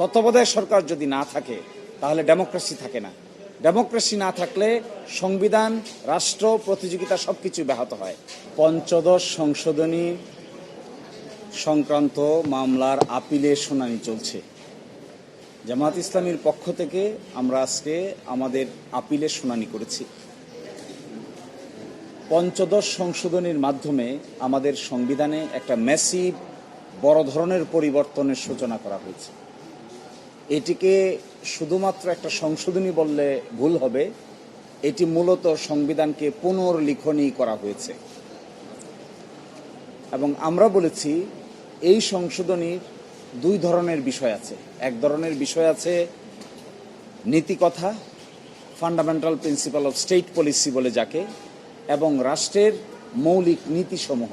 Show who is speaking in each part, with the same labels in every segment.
Speaker 1: তত্ত্বাবধায়ক সরকার যদি না থাকে তাহলে ডেমোক্রেসি থাকে না। ডেমোক্রেসি না থাকলে সংবিধান, রাষ্ট্র, প্রতিযোগিতা সবকিছু ব্যাহত হয়। পঞ্চদশ সংশোধনী সংক্রান্ত মামলার আপিলের শুনানি চলছে। জামায়াত ইসলামীর পক্ষ থেকে আমরা আজকে আমাদের আপিলের শুনানি করেছি। পঞ্চদশ সংশোধনীর মাধ্যমে আমাদের সংবিধানে একটা ম্যাসিভ বড় ধরনের পরিবর্তনের সূচনা করা হয়েছে। এটিকে শুধুমাত্র একটা সংশোধনী বললে ভুল হবে, এটি মূলত সংবিধানকে পুনর্লিখনই করা হয়েছে। এবং আমরা বলেছি এই সংশোধনীর দুই ধরনের বিষয় আছে। এক ধরনের বিষয় আছে নীতিকথা, fundamental principle of state policy বলে যাকে, এবং রাষ্ট্রের মৌলিক নীতিসমূহ,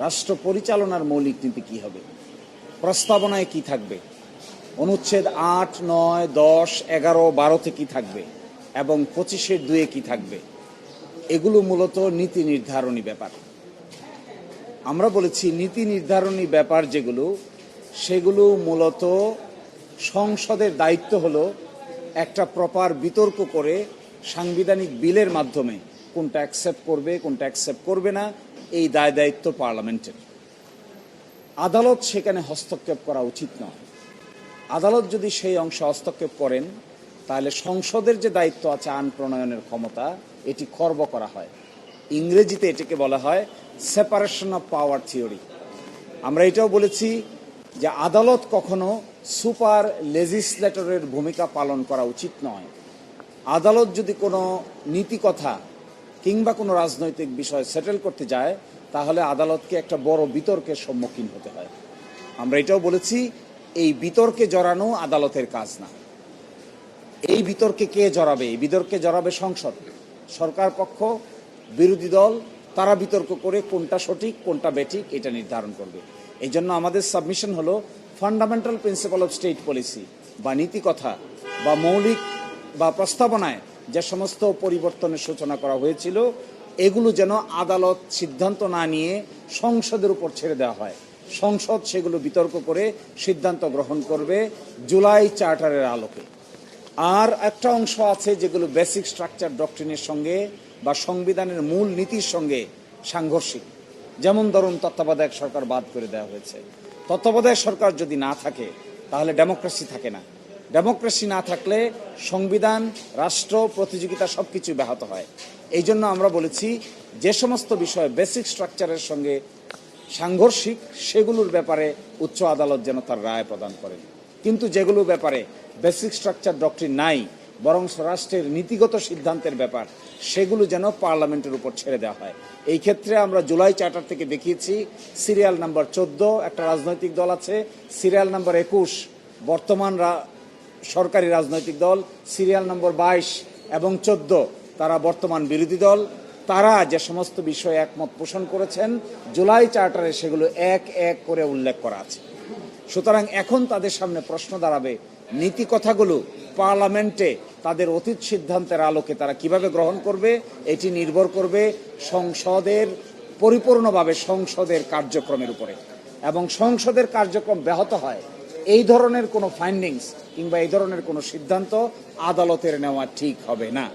Speaker 1: রাষ্ট্র পরিচালনার মৌলিক নীতি কী হবে, প্রস্তাবনায় কি থাকবে, অনুচ্ছেদ 8, 9, 10, 11, 12-তে কী থাকবে এবং 25-2-এ কী থাকবে। এগুলো মূলত নীতি নির্ধারণী ব্যাপার। আমরা বলেছি নীতি নির্ধারণী ব্যাপার যেগুলো, সেগুলো মূলত সংসদের দায়িত্ব হলো একটা প্রপার বিতর্ক করে সাংবিধানিক বিলের মাধ্যমে কোনটা অ্যাকসেপ্ট করবে, কোনটা অ্যাকসেপ্ট করবে না, এই দায় দায়িত্ব পার্লামেন্টের। আদালত সেখানে হস্তক্ষেপ করা উচিত নয়। আদালত যদি সেই অংশে হস্তক্ষেপ করেন তাহলে সংসদের যে দায়িত্ব আছে আইন প্রণয়নের ক্ষমতা, এটি খর্ব করা হয়। ইংরেজিতে এটাকে বলা হয় সেপারেশন অফ পাওয়ার থিওরি। আমরা এটাও বলেছি যে আদালত কখনো সুপার লেজিসলেটরের ভূমিকা পালন করা উচিত নয়। আদালত যদি কোনো নীতিকথা কিংবা কোনো রাজনৈতিক বিষয় সেটেল করতে যায় তাহলে আদালতকে একটা বড় বিতর্কের সম্মুখীন হতে হয়। আমরা এটাও বলেছি এই বিতর্কে জড়ানো আদালতের কাজ না। এই বিতর্কে কে জড়াবে? এই বিতর্কে জড়াবে সংসদ, সরকার পক্ষ, বিরোধী দল, তারা বিতর্ক করে কোনটা সঠিক কোনটা বেঠিক এটা নির্ধারণ করবে। এই জন্য আমাদের সাবমিশন হলো fundamental principle of state policy বা নীতিকথা বা মৌলিক বা প্রস্তাবনায় যে সমস্ত পরিবর্তনের সূচনা করা হয়েছিল এগুলো যেন আদালত সিদ্ধান্ত না নিয়ে সংসদের উপর ছেড়ে দেওয়া হয়। সংসদ সেগুলো বিতর্ক করে সিদ্ধান্ত গ্রহণ করবে জুলাই চার্টারের আলোকে। আর একটা অংশ আছে যেগুলো বেসিক স্ট্রাকচার ডক্ট্রিনের সঙ্গে বা সংবিধানের মূল নীতির সঙ্গে সাংঘর্ষিক। যেমন ধরুন তত্ত্বাবধায়ক সরকার বাদ করে দেওয়া হয়েছে। তত্ত্বাবধায়ক সরকার যদি না থাকে তাহলে ডেমোক্রেসি থাকে না। ডেমোক্রেসি না থাকলে সংবিধান, রাষ্ট্র, প্রতিযোগিতা সবকিছু ব্যাহত হয়। এই জন্য আমরা বলেছি যে সমস্ত বিষয় বেসিক স্ট্রাকচারের সঙ্গে সাংঘর্ষিক সেগুলোর ব্যাপারে উচ্চ আদালত যেন তার রায় প্রদান করেন। কিন্তু যেগুলো ব্যাপারে বেসিক স্ট্রাকচার ডক্ট্রিন নাই, বরং রাষ্ট্রের নীতিগত সিদ্ধান্তের ব্যাপার, সেগুলো যেন পার্লামেন্টের উপর ছেড়ে দেওয়া হয়। এই ক্ষেত্রে আমরা জুলাই চার্টার থেকে দেখিয়েছি সিরিয়াল নাম্বার 14 একটা রাজনৈতিক দল আছে, সিরিয়াল নাম্বার 21 বর্তমান সরকারি রাজনৈতিক দল, সিরিয়াল নম্বর 22 এবং 14 তারা বর্তমান বিরোধী দল। তারা যে সমস্ত বিষয়ে একমত পোষণ করেছেন জুলাই চার্টারে সেগুলো এক এক করে উল্লেখ করা আছে। সুতরাং এখন তাদের সামনে প্রশ্ন দাঁড়াবে নীতি কথাগুলো পার্লামেন্টে তাদের অতীত সিদ্ধান্তের আলোকে তারা কিভাবে গ্রহণ করবে। এটি নির্ভর করবে সংসদের পরিপূর্ণভাবে সংসদের কার্যক্রমের উপরে। এবং সংসদের কার্যক্রম ব্যাহত হয় এই ধরনের কোনো ফাইন্ডিংস কিংবা এই ধরনের কোনো সিদ্ধান্ত আদালতের নেওয়া ঠিক হবে না।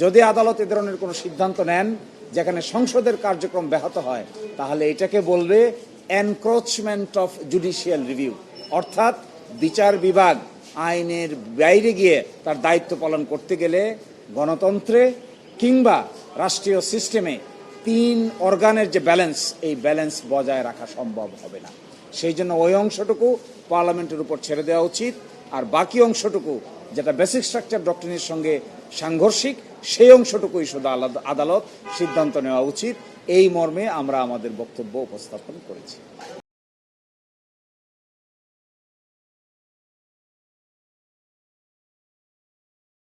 Speaker 1: যদি আদালত এ ধরনের কোনো সিদ্ধান্ত নেন যেখানে সংসদের কার্যক্রম ব্যাহত হয় তাহলে এটাকে বলবে এনক্রোচমেন্ট অফ জুডিশিয়াল রিভিউ, অর্থাৎ বিচার বিভাগ আইনের বাইরে গিয়ে তার দায়িত্ব পালন করতে গেলে গণতন্ত্রে কিংবা রাষ্ট্রীয় সিস্টেমে 3 অর্গানের যে ব্যালেন্স, এই ব্যালেন্স বজায় রাখা সম্ভব হবে না। সেই জন্য ওই অংশটুকু পার্লামেন্টের উপর ছেড়ে দেওয়া উচিত, আর বাকি অংশটুকু যেটা বেসিক স্ট্রাকচার ডক্ট্রিনের সঙ্গে সাংঘর্ষিক সেই অংশটুকুই শুধু আদালত সিদ্ধান্ত নেওয়া উচিত। এই মর্মে আমরা আমাদের বক্তব্য উপস্থাপন করেছি।